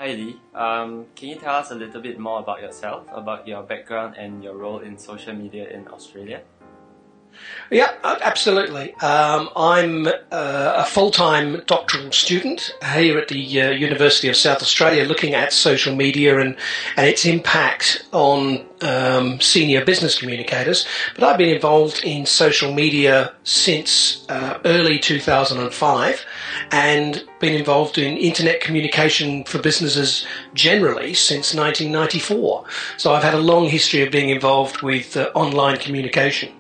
Hi Lee, can you tell us a little bit more about yourself, about your background and your role in social media in Australia? Yeah, absolutely. I'm a full-time doctoral student here at the University of South Australia, looking at social media and its impact on senior business communicators. But I've been involved in social media since early 2005 and been involved in internet communication for businesses generally since 1994. So I've had a long history of being involved with online communication.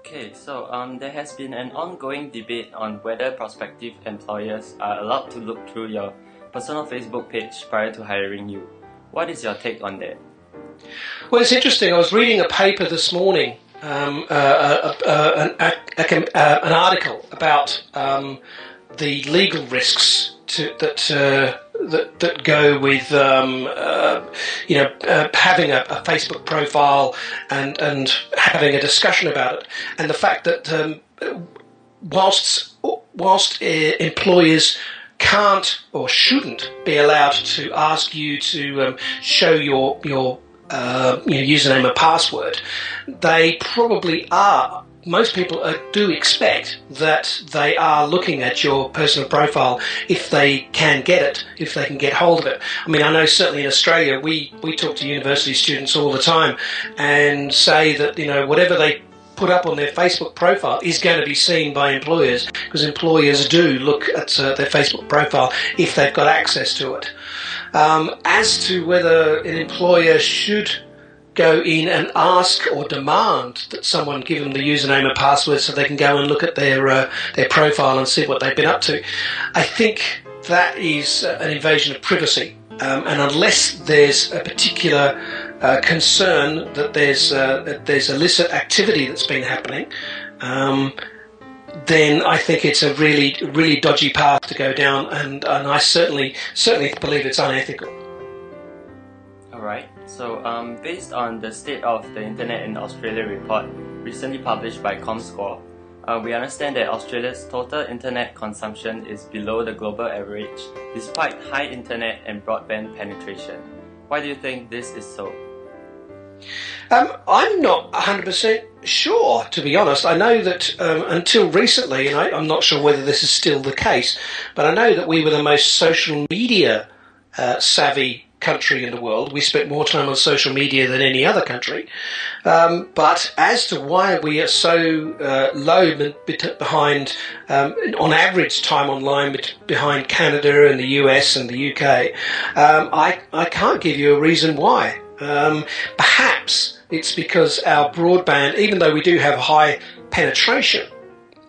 Okay, so there has been an ongoing debate on whether prospective employers are allowed to look through your personal Facebook page prior to hiring you. What is your take on that? Well, it's interesting. I was reading a paper this morning, an article about the legal risks that go with having a Facebook profile and having a discussion about it, and the fact that whilst employers can't or shouldn't be allowed to ask you to show your username and password, they probably are. Most people do expect that they are looking at your personal profile if they can get it, if they can get hold of it. I mean, I know certainly in Australia we talk to university students all the time and say that, whatever they put up on their Facebook profile is going to be seen by employers, because employers do look at their Facebook profile if they've got access to it. As to whether an employer should go in and ask or demand that someone give them the username and password so they can go and look at their profile and see what they've been up to, I think that is an invasion of privacy. And unless there's a particular concern that there's illicit activity that's been happening, then I think it's a really dodgy path to go down, and I certainly believe it's unethical. Alright, so based on the State of the Internet in Australia report recently published by Comm215, we understand that Australia's total internet consumption is below the global average despite high internet and broadband penetration. Why do you think this is so? I'm not 100% sure, to be honest. I know that until recently, and I'm not sure whether this is still the case, but I know that we were the most social media savvy country in the world. We spent more time on social media than any other country. But as to why we are so low behind, on average time online, behind Canada and the US and the UK, I can't give you a reason why. Perhaps it's because our broadband, even though we do have high penetration,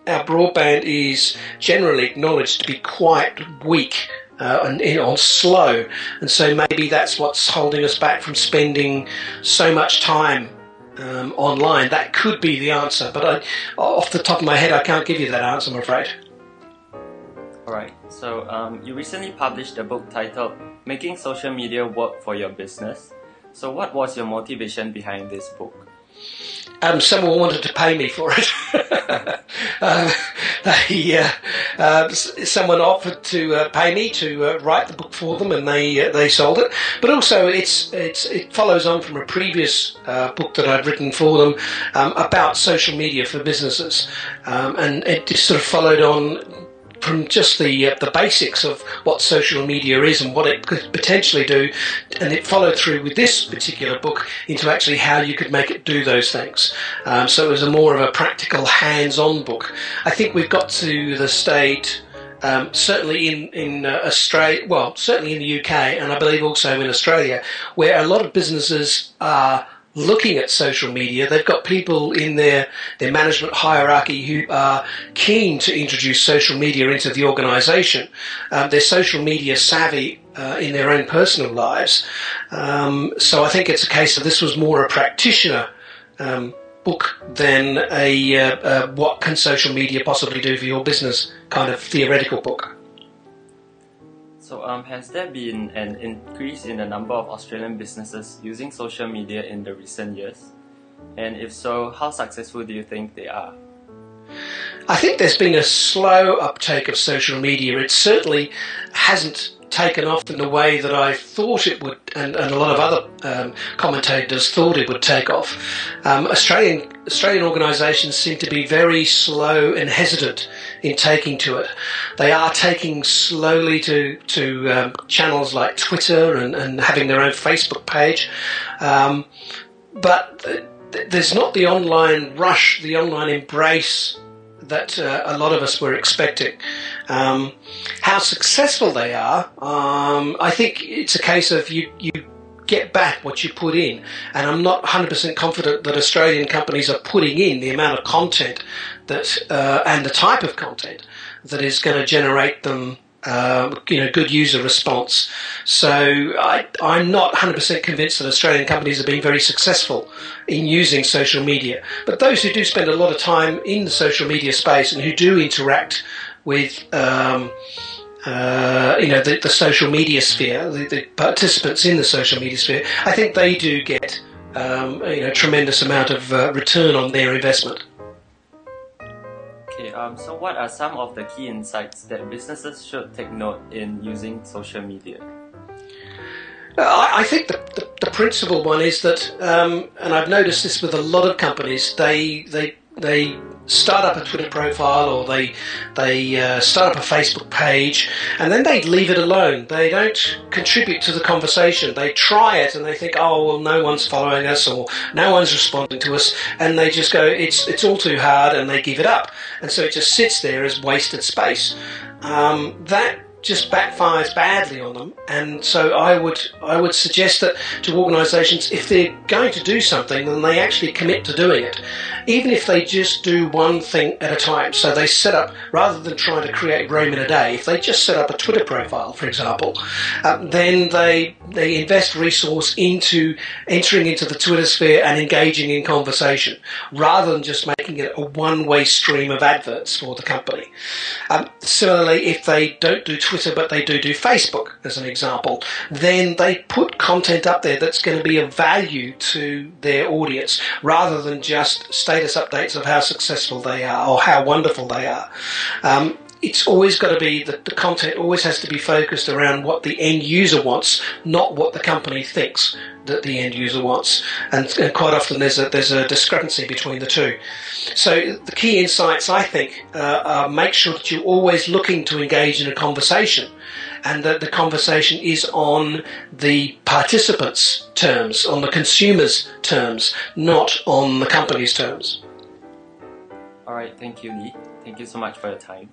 our broadband is generally acknowledged to be quite weak and slow, and so maybe that's what's holding us back from spending so much time online. That could be the answer, but off the top of my head I can't give you that answer, I'm afraid. Alright, so you recently published a book titled Making Social Media Work for Your Business. So what was your motivation behind this book? Someone wanted to pay me for it. Someone offered to pay me to write the book for them, and they sold it. But also, it follows on from a previous book that I'd written for them about social media for businesses, and it just sort of followed on from just the basics of what social media is and what it could potentially do, and it followed through with this particular book into actually how you could make it do those things. So it was more of a practical, hands-on book. I think we've got to the state, certainly in Australia, well, certainly in the UK, and I believe also in Australia, where a lot of businesses are looking at social media. They've got people in their management hierarchy who are keen to introduce social media into the organisation. They're social media savvy in their own personal lives. So I think it's a case of this was more a practitioner book than a what can social media possibly do for your business kind of theoretical book. So has there been an increase in the number of Australian businesses using social media in the recent years? And if so, how successful do you think they are? I think there's been a slow uptake of social media. It certainly hasn't taken off in the way that I thought it would, and a lot of other commentators thought it would take off. Australian organisations seem to be very slow and hesitant in taking to it. They are taking slowly to channels like Twitter and having their own Facebook page, but there's not the online rush, the online embrace that a lot of us were expecting. How successful they are, I think it's a case of you get back what you put in, and I'm not 100% confident that Australian companies are putting in the amount of content that and the type of content that is going to generate them good user response. So I'm not 100% convinced that Australian companies have been very successful in using social media. But those who do spend a lot of time in the social media space and who do interact with the social media sphere, the participants in the social media sphere, I think they do get tremendous amount of return on their investment. Okay, so what are some of the key insights that businesses should take note in using social media? I think the principal one is that, and I've noticed this with a lot of companies, they start up a Twitter profile, or they start up a Facebook page, and then they leave it alone. They don't contribute to the conversation. They try it and they think, oh well, no one's following us, or no one's responding to us, and they just go, it's all too hard, and they give it up, and so it just sits there as wasted space. That just backfires badly on them, and so I would suggest that to organisations, if they're going to do something, then they actually commit to doing it, even if they just do one thing at a time. So they set up, rather than trying to create Rome in a day, if they just set up a Twitter profile, for example, then they invest resource into entering into the Twitter sphere and engaging in conversation, rather than just making it a one-way stream of adverts for the company. Similarly, if they don't do Twitter but they do Facebook, as an example, then they put content up there that's going to be of value to their audience, rather than just status updates of how successful they are or how wonderful they are. It's always got to be, the content always has to be focused around what the end user wants, not what the company thinks that the end user wants. And quite often there's a discrepancy between the two. So the key insights, I think, are make sure that you're always looking to engage in a conversation, and that the conversation is on the participants' terms, on the consumer's terms, not on the company's terms. Alright, thank you, Lee. Thank you so much for your time.